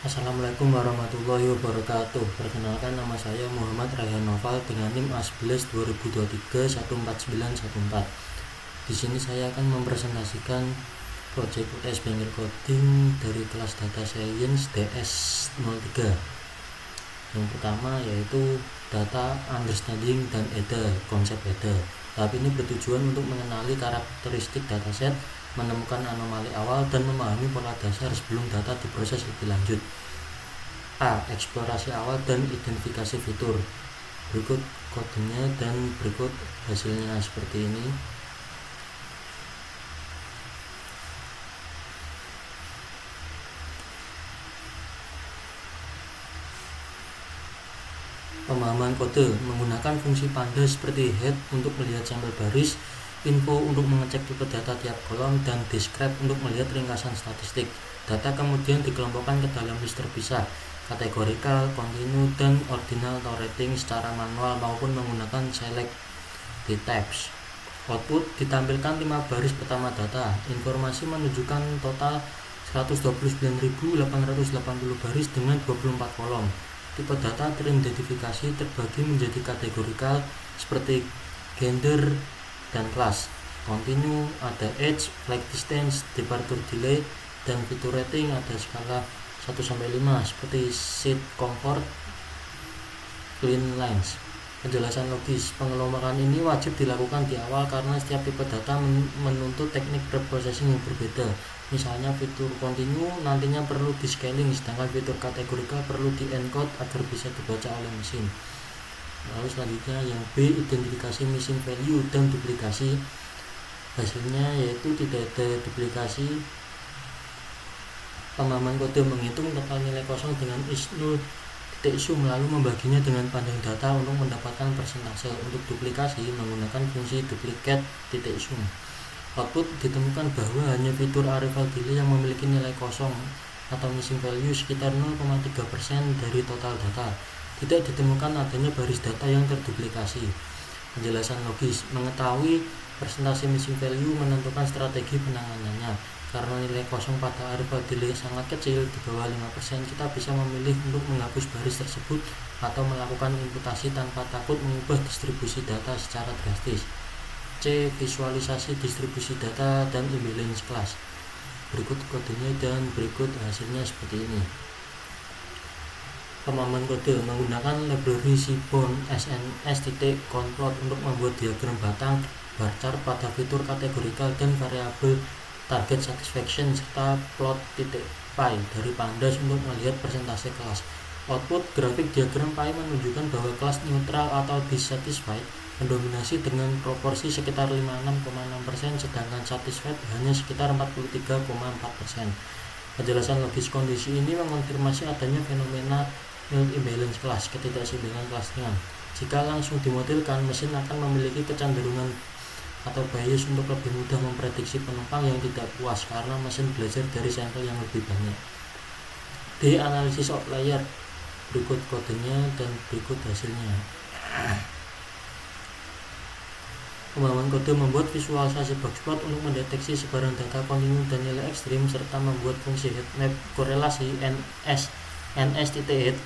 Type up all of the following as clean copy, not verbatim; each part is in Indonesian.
Assalamualaikum warahmatullahi wabarakatuh. Perkenalkan, nama saya Muhammad Rayhan Noval dengan NIM A11 2023 14914. Di sini saya akan mempresentasikan proyek UTS Bengkel Coding dari kelas Data Science DS03. Yang pertama yaitu Data Understanding dan EDA, konsep EDA. Tahap ini bertujuan untuk mengenali karakteristik dataset, menemukan anomali awal, dan memahami pola dasar sebelum data diproses lebih lanjut. A. Eksplorasi awal dan identifikasi fitur. Berikut kodenya dan berikut hasilnya seperti ini. Pemahaman kode menggunakan fungsi panda seperti head untuk melihat sampel baris, info untuk mengecek tipe data tiap kolom, dan describe untuk melihat ringkasan statistik. Data kemudian dikelompokkan ke dalam list terpisah, kategorikal, kontinu, dan ordinal atau rating secara manual maupun menggunakan select the tabs. Output ditampilkan 5 baris pertama data. Informasi menunjukkan total 129.880 baris dengan 24 kolom. Tipe data teridentifikasi terbagi menjadi kategorikal seperti gender dan kelas. Continue ada age, flight distance, departure delay, dan fitur rating ada skala 1-5 seperti seat comfort, clean lines. Penjelasan logis, pengelompokan ini wajib dilakukan di awal karena setiap tipe data menuntut teknik preprocessing yang berbeda. Misalnya fitur continue nantinya perlu di scaling, sedangkan fitur kategorikal perlu di encode agar bisa dibaca oleh mesin. Lalu selanjutnya yang B, identifikasi missing value dan duplikasi. Hasilnya yaitu tidak ada duplikasi. Pemahaman kode menghitung total nilai kosong dengan is0 sum lalu membaginya dengan panjang data untuk mendapatkan persentase. Untuk duplikasi menggunakan fungsi duplicate sum. Output ditemukan bahwa hanya fitur arrival delay yang memiliki nilai kosong atau missing value sekitar 0,3% dari total data. Tidak ditemukan adanya baris data yang terduplikasi. Penjelasan logis, mengetahui persentase missing value menentukan strategi penanganannya. Karena nilai kosong pada arrival delay sangat kecil, di bawah 5%, kita bisa memilih untuk menghapus baris tersebut atau melakukan imputasi tanpa takut mengubah distribusi data secara drastis. C. Visualisasi distribusi data dan imbalance class. Berikut kodenya dan berikut hasilnya seperti ini. Pemahaman kode menggunakan library Seaborn SNS.conplot untuk membuat diagram batang bar chart pada fitur kategorikal dan variabel target satisfaction serta plot .py dari pandas untuk melihat persentase kelas. Output grafik diagram pie menunjukkan bahwa kelas neutral atau dissatisfied mendominasi dengan proporsi sekitar 56,6%, sedangkan satisfied hanya sekitar 43,4%. Penjelasan logis kondisi ini mengonfirmasi adanya fenomena imbalance class, ketidakseimbangan kelasnya. Jika langsung dimodelkan, mesin akan memiliki kecenderungan atau bias untuk lebih mudah memprediksi penumpang yang tidak puas karena mesin belajar dari sampel yang lebih banyak. D. Analisis outlier. Berikut kodenya dan berikut hasilnya. Pemahaman kode membuat visualisasi boxplot untuk mendeteksi sebaran data kontinu dan nilai ekstrim serta membuat fungsi heatmap korelasi ns.heat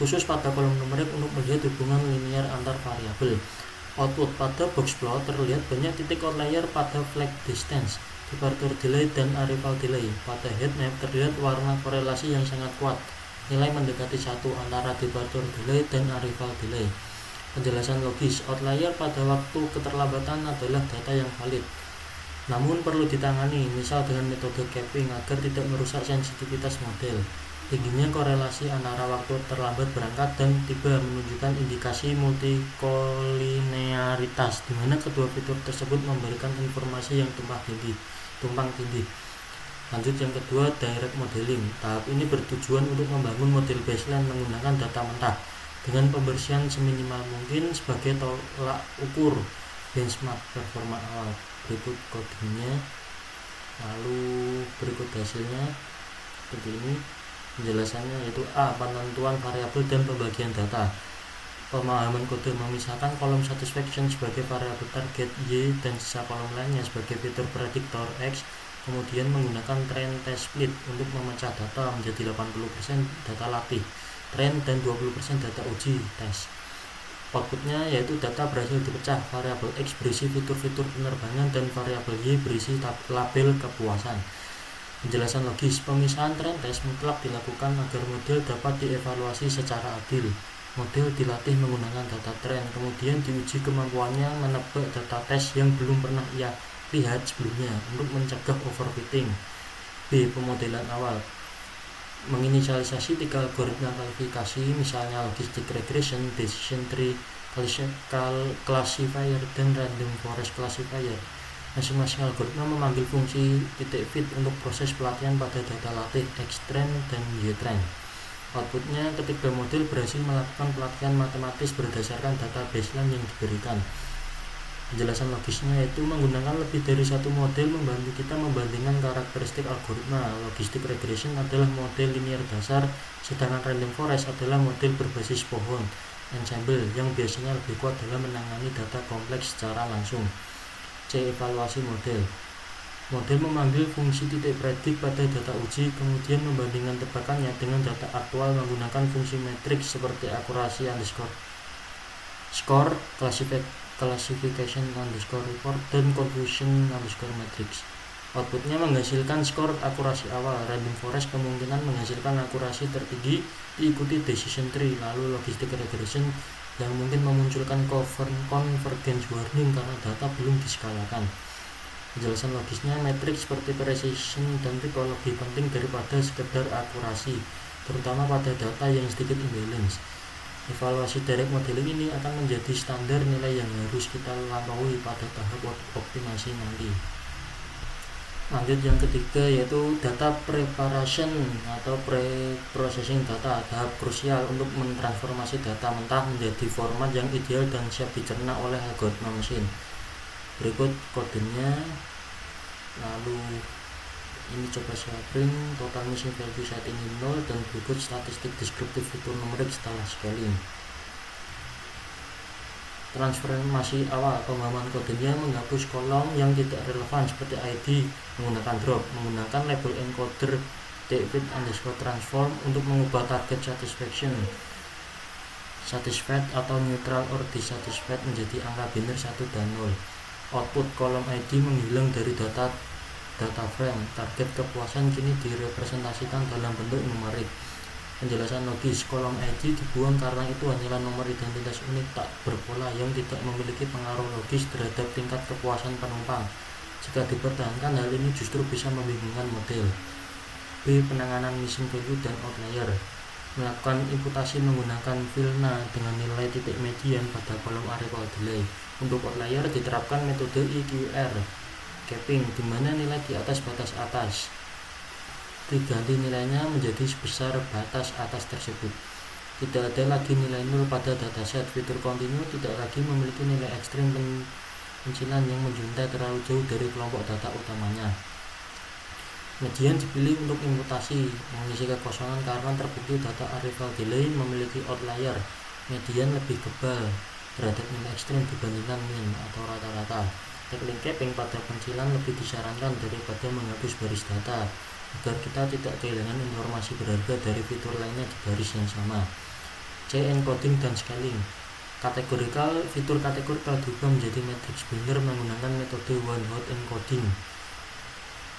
khusus pada kolom numerik untuk melihat hubungan linear antar variabel. Output pada boxplot terlihat banyak titik outlier pada flight distance, departure delay, dan arrival delay. Pada heatmap terlihat warna korelasi yang sangat kuat, nilai mendekati 1 antara departure delay dan arrival delay. Penjelasan logis, outlier pada waktu keterlambatan adalah data yang valid, namun perlu ditangani, misal dengan metode capping agar tidak merusak sensitivitas model. Tingginya korelasi antara waktu terlambat berangkat dan tiba menunjukkan indikasi multikolinearitas, di mana kedua fitur tersebut memberikan informasi yang tumpang tindih. Lanjut yang kedua, direct modeling. Tahap ini bertujuan untuk membangun model baseline menggunakan data mentah dengan pembersihan seminimal mungkin sebagai tolak ukur benchmark performa awal. Berikut kodenya, lalu berikut hasilnya seperti ini. Penjelasannya yaitu A. Penentuan variabel dan pembagian data. Pemahaman kode memisahkan kolom satisfaction sebagai variabel target Y dan sisa kolom lainnya sebagai fitur prediktor X Kemudian menggunakan train test split untuk memecah data menjadi 80% data latih train dan 20% data uji tes. Outputnya yaitu data berhasil dipecah, variabel X berisi fitur-fitur penerbangan dan variabel Y berisi label kepuasan. Penjelasan logis, pemisahan train test mutlak dilakukan agar model dapat dievaluasi secara adil. Model dilatih menggunakan data train, kemudian diuji kemampuannya menebak data tes yang belum pernah ia lihat sebelumnya untuk mencegah overfitting. B. Pemodelan awal, menginisialisasi 3 algoritma kualifikasi, misalnya logistic regression, decision tree classifier, dan random forest classifier. Masing-masing algoritma memanggil fungsi .fit untuk proses pelatihan pada data latih X-train dan Y-train. Outputnya, ketiga model berhasil melakukan pelatihan matematis berdasarkan data baseline yang diberikan. Penjelasan logisnya yaitu menggunakan lebih dari satu model membantu kita membandingkan karakteristik algoritma. Logistic regression adalah model linear dasar, sedangkan random forest adalah model berbasis pohon ensemble yang biasanya lebih kuat dalam menangani data kompleks secara langsung. C. Evaluasi model. Model memanggil fungsi predik pada data uji, kemudian membandingkan tebakannya dengan data aktual menggunakan fungsi matriks seperti akurasi score, classification report, dan confusion matrix. Outputnya menghasilkan skor akurasi awal. Random forest kemungkinan menghasilkan akurasi tertinggi, diikuti decision tree, lalu logistic regression yang mungkin memunculkan convergence warning karena data belum diskalakan. Penjelasan logisnya, matriks seperti precision dan typo lebih penting daripada sekedar akurasi, terutama pada data yang sedikit imbalance. Evaluasi direct modeling ini akan menjadi standar nilai yang harus kita lampaui pada tahap optimasi nanti. Lanjut yang ketiga yaitu data preparation atau pre-processing data, tahap krusial untuk mentransformasi data mentah menjadi format yang ideal dan siap dicerna oleh algoritma mesin. Berikut kodenya. Lalu ini coba saya print, total missing value saat ini 0, dan berikut statistik deskriptif fitur numerik setelah scaling. Transformasi awal, pemahaman kodenya menghapus kolom yang tidak relevan seperti ID menggunakan drop, menggunakan label encoder .fit_transform untuk mengubah target satisfied atau neutral or dissatisfied menjadi angka biner 1 dan 0. Output kolom ID menghilang dari data frame. Target kepuasan kini direpresentasikan dalam bentuk numerik. Penjelasan logis, kolom ID dibuang karena itu hanyalah nomor identitas unik tak berpola yang tidak memiliki pengaruh logis terhadap tingkat kepuasan penumpang. Jika dipertahankan, hal ini justru bisa membingungkan model. B. Penanganan missing value dan outlier, melakukan imputasi menggunakan VILNA dengan nilai titik median pada kolom arrival delay. Untuk outlier diterapkan metode EQR capping, di mana nilai di atas batas atas diganti nilainya menjadi sebesar batas atas tersebut. Tidak ada lagi nilai 0 pada dataset. Fitur kontinu tidak lagi memiliki nilai ekstrim pencilan yang menjuntai terlalu jauh dari kelompok data utamanya. Median dipilih untuk imputasi, mengisi kekosongan karena terbukti data arrival delay memiliki outlier. Median lebih kebal terhadap nilai ekstrim dibandingkan min atau rata-rata. Teknik capping pada pencilan lebih disarankan daripada menghapus baris data, agar kita tidak kehilangan informasi berharga dari fitur lainnya di baris yang sama. C. Encoding dan scaling. Fitur kategorikal diubah menjadi matrix binder menggunakan metode one-hot encoding.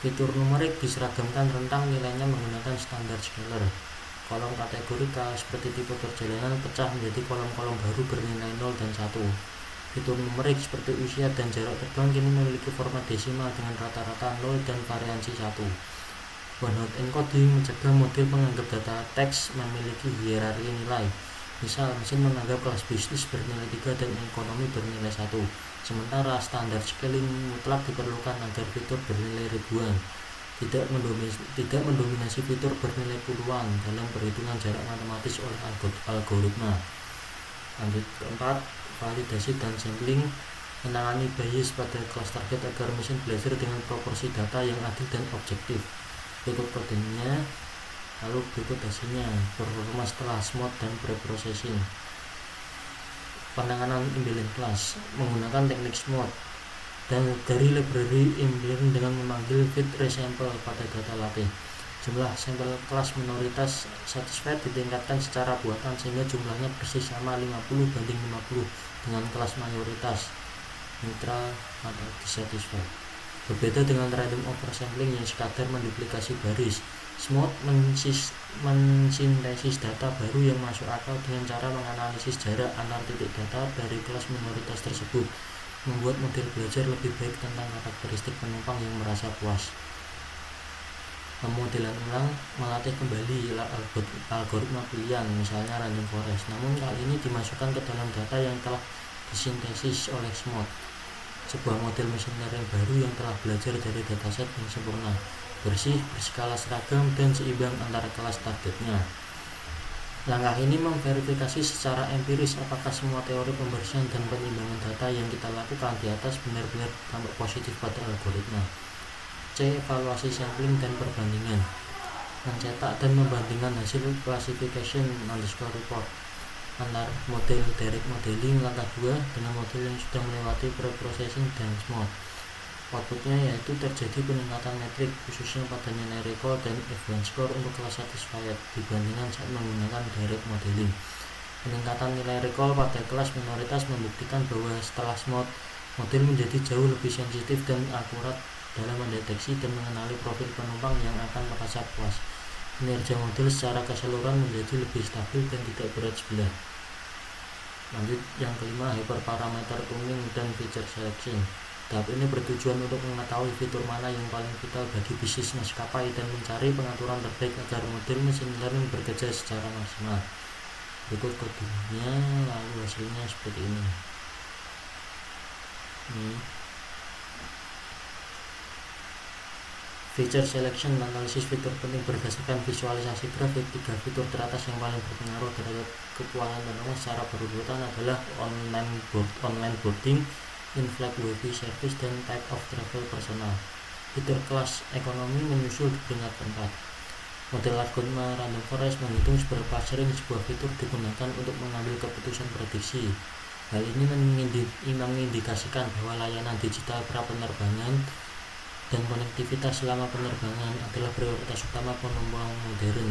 Fitur numerik diseragamkan rentang nilainya menggunakan standar scaler. Kolom kategorikal seperti tipe perjalanan pecah menjadi kolom-kolom baru bernilai 0 dan 1. Fitur numerik seperti usia dan jarak terbang kini memiliki format desimal dengan rata-rata 0 dan variansi 1. One-hot encoding mencegah model menganggap data teks memiliki hierarki nilai. Misal, mesin menganggap kelas bisnis bernilai 3 dan ekonomi bernilai 1. Sementara standar scaling mutlak diperlukan agar fitur bernilai ribuan tidak mendominasi fitur bernilai puluhan dalam perhitungan jarak matematis oleh algoritma. Lanjut keempat, validasi dan sampling, menangani bias pada kelas target agar mesin belajar dengan proporsi data yang adil dan objektif. Berikut kodenya, lalu berikut hasilnya. Performa setelah smooth dan pre-processing. Penanganan imbalance class menggunakan teknik smooth Dan dari library inline dengan memanggil fit resample pada data latih. Jumlah sampel kelas minoritas satisfied ditingkatkan secara buatan sehingga jumlahnya persis sama 50/50 dengan kelas mayoritas neutral atau dissatisfied. Berbeda dengan random oversampling yang sekadar menduplikasi baris, Smooth mensintesis data baru yang masuk akal dengan cara menganalisis jarak antar titik data dari kelas minoritas tersebut, membuat model belajar lebih baik tentang karakteristik penumpang yang merasa puas. Pemodelan ulang melatih kembali algoritma pilihan, misalnya random forest, namun kali ini dimasukkan ke dalam data yang telah disintesis oleh Smooth, sebuah model mesin learning baru yang telah belajar dari dataset yang sempurna, bersih, berskala seragam, dan seimbang antara kelas targetnya. Langkah ini memverifikasi secara empiris apakah semua teori pembersihan dan penyiimbangan data yang kita lakukan di atas benar-benar tampak positif pada algoritma. C. Evaluasi sampling dan perbandingan. Mencetak dan membandingkan hasil classification report antar model direct modeling langkah 2 dengan model yang sudah melewati pre-processing dan Smooth. Outputnya yaitu terjadi peningkatan metrik khususnya pada nilai recall dan advanced score untuk kelas satisfied dibandingkan saat menggunakan direct modeling. Peningkatan nilai recall pada kelas minoritas membuktikan bahwa setelah Smooth, model menjadi jauh lebih sensitif dan akurat dalam mendeteksi dan mengenali profil penumpang yang akan merasa puas. Kinerja model secara keseluruhan menjadi lebih stabil dan tidak berat sebelah. Lanjut yang kelima, hyperparameter tuning dan feature selection. Tahap ini bertujuan untuk mengetahui fitur mana yang paling vital bagi bisnis maskapai dan mencari pengaturan terbaik agar model machine learning bekerja secara maksimal. Berikut kodenya, lalu hasilnya seperti ini. Feature selection analisis fitur penting berdasarkan visualisasi grafik. 3 fitur teratas yang paling berpengaruh terhadap kepuasan penumpang secara berurutan adalah online boarding, in-flight wifi service, dan type of travel personal. Fitur kelas ekonomi menyusul di peringkat keempat. Model algoritma random forest menghitung seberapa sering sebuah fitur digunakan untuk mengambil keputusan prediksi. Hal ini mengindikasikan bahwa layanan digital pra-penerbangan dan konektivitas selama penerbangan adalah prioritas utama penumpang modern.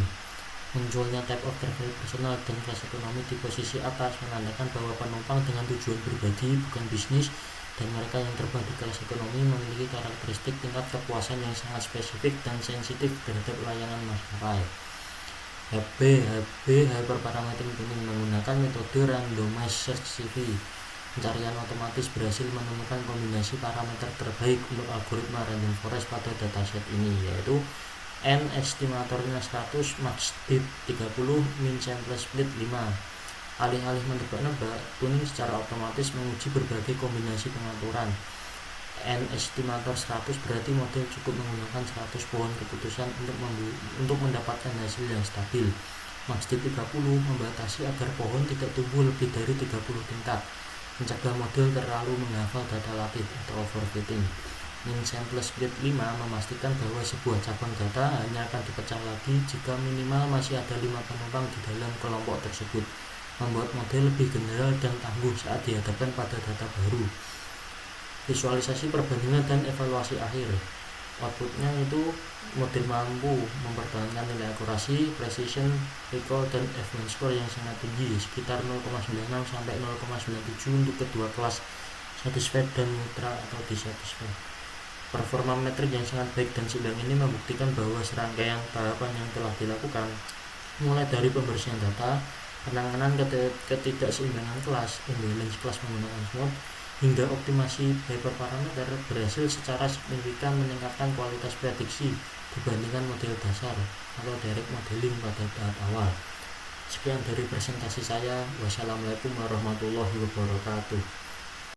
Munculnya type of travel personal dan kelas ekonomi di posisi atas menandakan bahwa penumpang dengan tujuan pribadi bukan bisnis dan mereka yang terbang di kelas ekonomi memiliki karakteristik tingkat kepuasan yang sangat spesifik dan sensitif terhadap layanan maskapai. HB hyperparameter tuning menggunakan metode randomized search CV. Pencarian otomatis berhasil menemukan kombinasi parameter terbaik untuk algoritma random forest pada dataset ini, yaitu N estimatornya 100, max dip 30, min sample split 5. Alih-alih menebak-nebak, tuning secara otomatis menguji berbagai kombinasi pengaturan. N estimator 100 berarti model cukup menggunakan 100 pohon keputusan untuk mendapatkan hasil yang stabil. Max dip 30 membatasi agar pohon tidak tumbuh lebih dari 30 tingkat, mencegah model terlalu menghafal data latih atau overfitting. Min sample split 5 memastikan bahwa sebuah cabang data hanya akan dipecah lagi jika minimal masih ada 5 penumpang di dalam kelompok tersebut, membuat model lebih general dan tangguh saat dihadapkan pada data baru. Visualisasi perbandingan dan evaluasi akhir. Outputnya itu model mampu mempertahankan nilai akurasi, precision, recall, dan advanced score yang sangat tinggi, sekitar 0,96 sampai 0,97 untuk kedua kelas satisfied dan neutral atau dissatisfied. Performa metrik yang sangat baik dan seimbang ini membuktikan bahwa serangkaian tahapan yang telah dilakukan, mulai dari pembersihan data, penanganan ketidakseimbangan kelas, imbalance kelas menggunakan Smooth, hingga optimasi hyperparameter berhasil secara signifikan meningkatkan kualitas prediksi dibandingkan model dasar atau direct modeling pada tahap awal. Sekian dari presentasi saya. Wassalamualaikum warahmatullahi wabarakatuh.